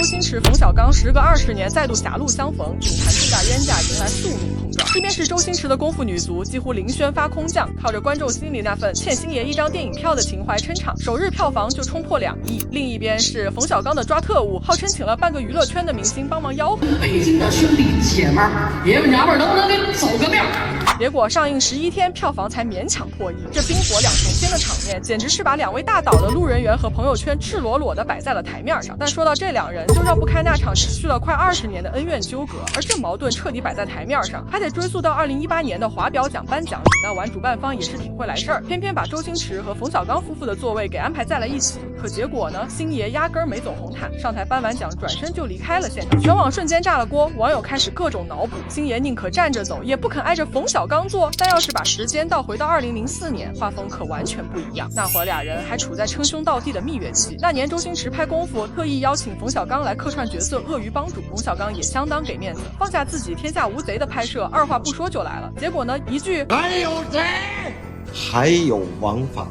周星驰、冯小刚时隔20年再度狭路相逢，影坛巨大冤家迎来宿命碰撞。一边是周星驰的功夫女足几乎零宣发空降，靠着观众心里那份欠星爷一张电影票的情怀撑场，首日票房就冲破2亿。另一边是冯小刚的抓特务，号称请了半个娱乐圈的明星帮忙吆喝。北京的兄弟姐们儿，爷们娘们儿能不能给走个面？结果上映11天，票房才勉强破亿。这冰火两重天的场面，简直是把2位大导的路人缘和朋友圈赤裸裸地摆在了台面上。但说到这2人，就绕不开那场持续了快20年的恩怨纠葛。而这矛盾彻底摆在台面上，还得追溯到2018年的华表奖颁奖礼。那晚主办方也是挺会来事儿，偏偏把周星驰和冯小刚夫妇的座位给安排在了一起。可结果呢，星爷压根儿没走红毯，上台颁完奖转身就离开了现场，全网瞬间炸了锅。网友开始各种脑补，星爷宁可站着走，也不肯挨着冯小刚坐。但要是把时间倒回到2004年，画风可完全不一样。那会儿2人还处在称兄道弟的蜜月期。那年周星驰拍功夫，特意邀请冯小刚来客串角色鳄鱼帮主，冯小刚也相当给面子，放下自己天下无贼的拍摄，二话不说就来了。结果呢，一句还有谁？还有王法？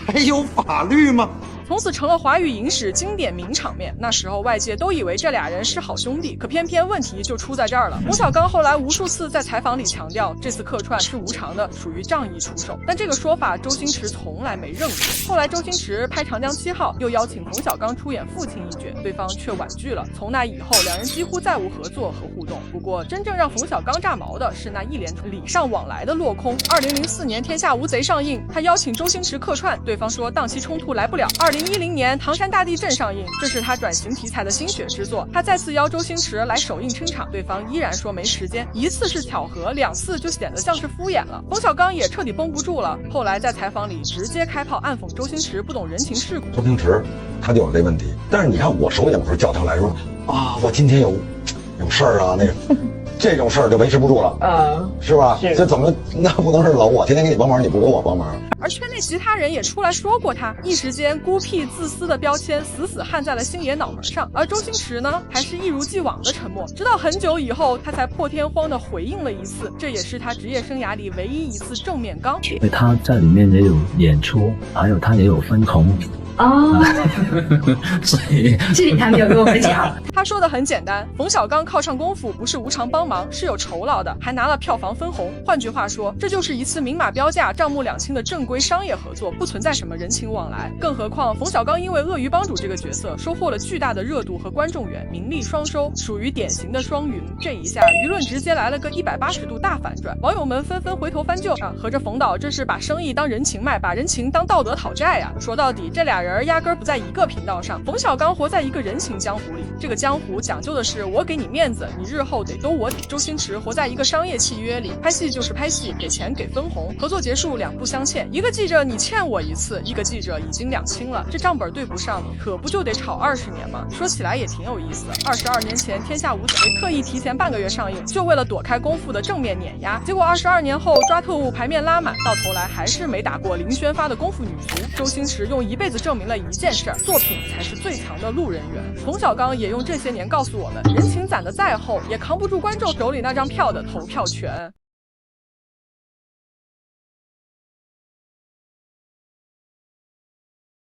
还有法律吗？从此成了华语影史经典名场面。那时候外界都以为这2人是好兄弟，可偏偏问题就出在这儿了。冯小刚后来无数次在采访里强调，这次客串是无偿的，属于仗义出手。但这个说法周星驰从来没认过。后来周星驰拍《长江7号》，又邀请冯小刚出演父亲一角，对方却婉拒了。从那以后，2人几乎再无合作和互动。不过真正让冯小刚炸毛的是那一连串礼尚往来的落空。2004年《天下无贼》上映，他邀请周星驰客串，对方说档期冲突来不了。2010年《唐山大地震》上映，这是他转型题材的心血之作。他再次邀周星驰来首映撑场，对方依然说没时间。1次是巧合，2次就显得像是敷衍了。冯小刚也彻底绷不住了，后来在采访里直接开炮暗讽周星驰不懂人情世故。周星驰他就有这问题，但是你看我手影时叫他来说啊，我今天有事儿啊，那个这种事儿就维持不住了，是吧？这怎么那不能是老我天天给你帮忙，你不给我帮忙？而圈内其他人也出来说过他，一时间孤僻自私的标签死死焊在了星爷脑门上。而周星驰呢，还是一如既往的沉默，直到很久以后，他才破天荒的回应了一次，这也是他职业生涯里唯一一次正面刚。因为他在里面也有演出，还有他也有分红。所以这里他没有跟我们讲。他说的很简单，冯小刚靠唱功夫不是无偿帮忙，是有酬劳的，还拿了票房分红。换句话说，这就是一次明码标价、账目两清的正规商业合作，不存在什么人情往来。更何况冯小刚因为鳄鱼帮主这个角色收获了巨大的热度和观众缘，名利双收，属于典型的双赢。这一下舆论直接来了个180度大反转，网友们纷纷回头翻旧合着冯导这是把生意当人情卖，把人情当道德讨债呀。说到底，这2人压根儿不在一个频道上。冯小刚活在一个人情江湖里，这个江湖讲究的是我给你面子，你日后得兜我底。周星驰活在一个商业契约里，拍戏就是拍戏，给钱给分红，合作结束两不相欠。一个记着你欠我1次，一个记着已经2清了，这账本对不上，可不就得吵20年吗？说起来也挺有意思的，22年前《天下无贼》特意提前半个月上映，就为了躲开功夫的正面碾压。结果22年后抓特务牌面拉满，到头来还是没打过零宣发的功夫女足。周星驰用一辈子证明了一件事儿，作品才是最强的路人缘。冯小刚也用这些年告诉我们，人情攒得再厚，也扛不住观众手里那张票的投票权。